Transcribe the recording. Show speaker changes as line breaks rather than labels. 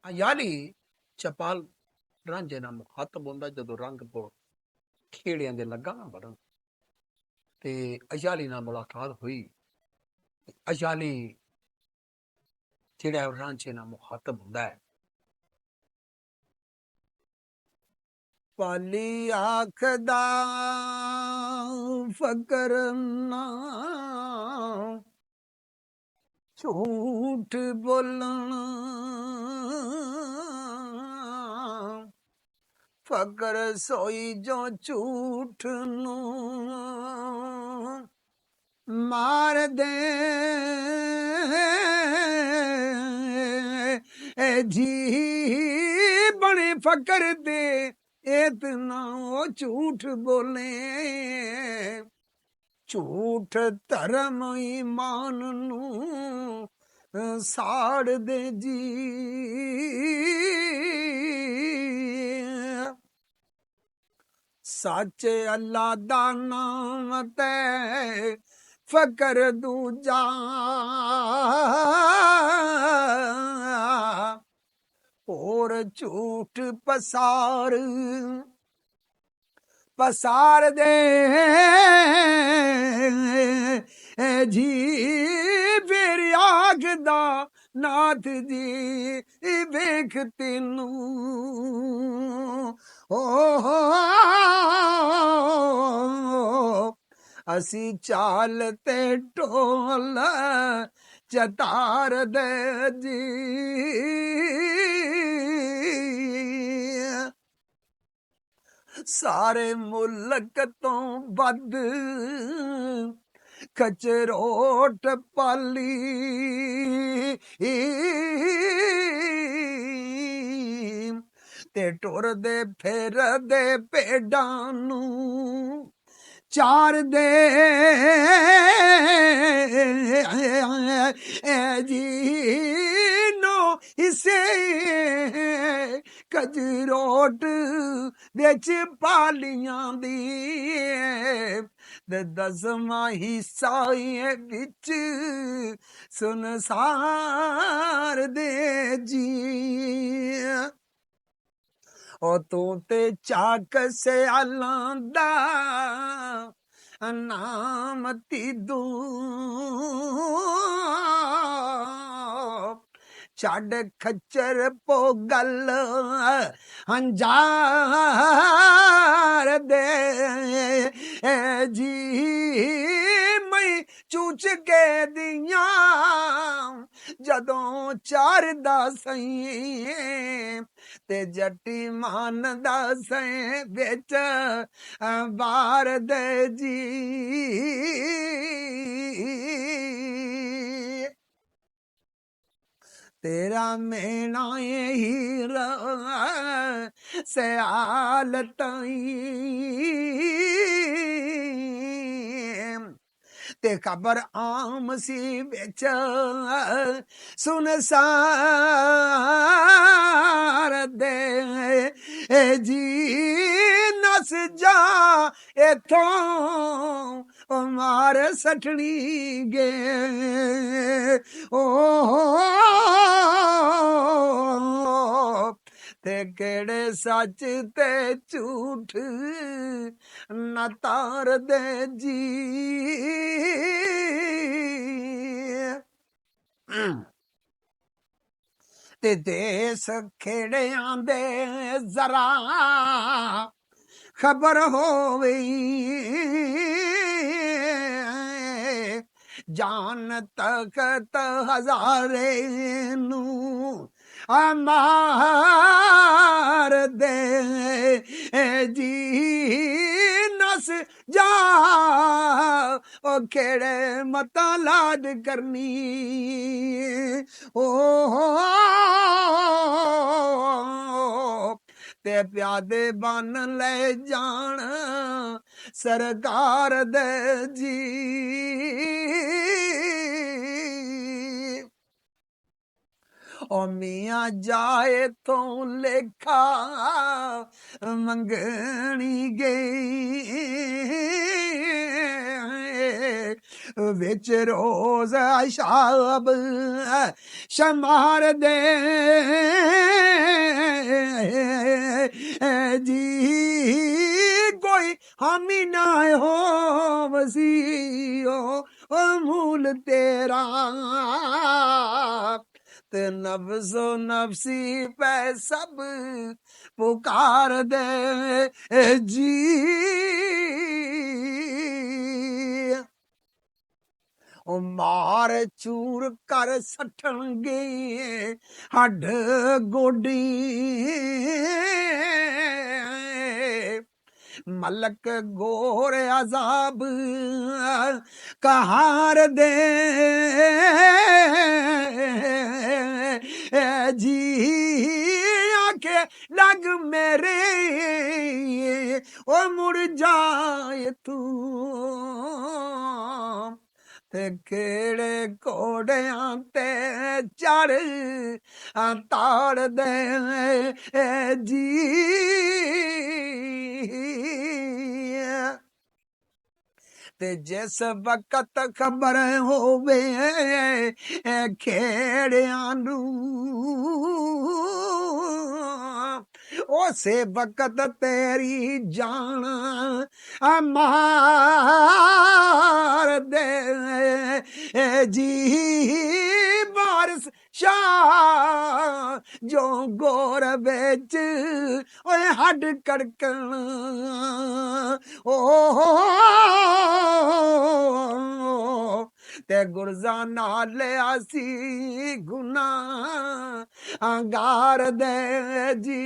ਯਾਨੀ ਚਪਾਲ ਰਾਂਝੇ ਨਾਲ ਮੁਖਾਤਬ ਹੁੰਦਾ ਜਦੋਂ ਰੰਗ ਪੁਰ ਖੇੜਿਆਂ ਦੇ ਲੱਗਾ ਨਾ ਬੜਨ ਤੇ ਅਯਾਲੀ ਨਾਲ ਮੁਲਾਕਾਤ ਹੋਈ। ਅਯਾਲੀ ਜਿਹੜਾ ਰਾਂਝੇ ਨਾਲ ਮੁਖਾਤਬ ਹੁੰਦਾ ਹੈ, ਪਾਲੀ ਆਖਦਾ ਫਕਰ ਨਾ ਝੂਠ ਬੋਲਣਾ, ਫਕਰ ਸੋਈ ਜੋ ਝੂਠ ਨੂੰ ਮਾਰ ਦੇ ਜੀ ਬਣੇ ਫਕਰ ਦੇ ਇਤਨਾ ਉਹ ਝੂਠ ਬੋਲੇ। ਝੂਠ ਧਰਮ ਈਮਾਨ ਨੂੰ ਸਾੜ ਦੇ ਜੀ। ਸੱਚ ਅੱਲਾ ਦਾ ਨਾਮ ਤੇ ਫਕਰ ਦੂਜਾ, ਹੋਰ ਝੂਠ ਪਸਾਰ ਦੇ ਜੀ। ਫਿਰ ਆਖਦਾ ਨਾਥ ਜੀ ਵੇਖ ਤੈਨੂੰ ਅਸੀਂ ਚਾਲ ਤੇ ਢੋਲ ਚਤਾਰ ਦੇ ਜੀ। ਸਾਰੇ ਮੁਲਕ ਤੋਂ ਵੱਧ ਖਚਰੋਟ ਪਾਲੀ, ਤੇ ਟੁਰਦੇ ਫਿਰਦੇ ਭੇਡਾਂ ਨੂੰ ਚਾਰ ਦੇ ਜੀ। ਨੋ ਹਿੱਸੇ ਕਜਰੋਟ ਵਿੱਚ ਪਾਲੀਆਂ ਦੀ, ਤੇ ਦਸਵਾਂ ਹਿੱਸਾ ਵਿੱਚ ਸੁਨਸਾਰ ਦੇ ਜੀ। ਉਹ ਤੂੰ ਤੇ ਚਾਕ ਸਿਆਲਾਂ ਦਾ ਨਾਮ ਤੀਦੂ ਛੱਡ ਖੱਚਰ ਪੋਗਲ ਹੰਜਾਰ ਦੇ ਜੀ। ਮੈਂ ਚੂਚ ਕੇ ਦੀਆਂ ਜਦੋਂ ਚਾਰਦਾ ਸਈ, ਤੇ ਜੱਟੀ ਮਾਨ ਦਾ ਸੇ ਵਿੱਚ ਬਾਰ ਦੇ ਜੀ। ਤੇਰਾ ਮੇਣਾ ਹੀਰ ਸਿਆਲ ਤਾਈ, ਤੇ ਖਬਰ ਆਮ ਸੀ ਵਿੱਚ ਸੁਨਸਾਰ ਦੇ ਜੀ। ਨਸ ਜਾ ਇਥੋਂ ਮਾਰ ਸੱਟਣੀ ਗੇ ਤੇ ਕਿਹੜੇ ਸੱਚ ਤੇ ਝੂਠ ਨਾ ਤਾਰ ਦੇ ਜੀ। ਤੇ ਦੇਸ ਖੇੜਿਆਂ ਦੇ ਜ਼ਰਾ ਖਬਰ ਹੋਵੇ, ਜਾਨ ਤਖਤ ਹਜ਼ਾਰੇ ਨੂੰ ਮਾਰ ਦੇ ਜੀ। ਨਸ ਜਾ ਉਹ ਖੇੜੇ ਮਤਾ ਲਾਡ ਕਰਨੀ ਤੇ ਪਿਆਦੇ ਬਨ ਲੈ ਜਾਣ ਸਰਕਾਰ ਦੇ ਜੀ। ਓ ਮੀਆਂ ਜਾਏ ਤੋਂ ਲੇਖਾ ਮੰਗਣੀ ਗਈ, ਵਿੱਚ ਰੋਜ਼ ਸ਼ਾਬ ਸ਼ਮਾਰ ਦੇ नफसी ओ मूल तेरा ते नफसो नफसी पे सब पुकार दे जी ओ मार चूर कर सटणगे हड गोडी मलक गोर अजाब कहार दे जी आखे लग मेरे ओ मुड़ जाए तू ते केड़े घोड़ियां ते चढ़ ताड़ दे जी ते जिस वक्त खबर होवे खेड़ियां नू उसे वक्त तेरी जान मार दे जी बारिश शाह जो गोर बेच ओए हड कड़कन ओ ते गुरजा नाल आसी गुनाह अंगार दे जी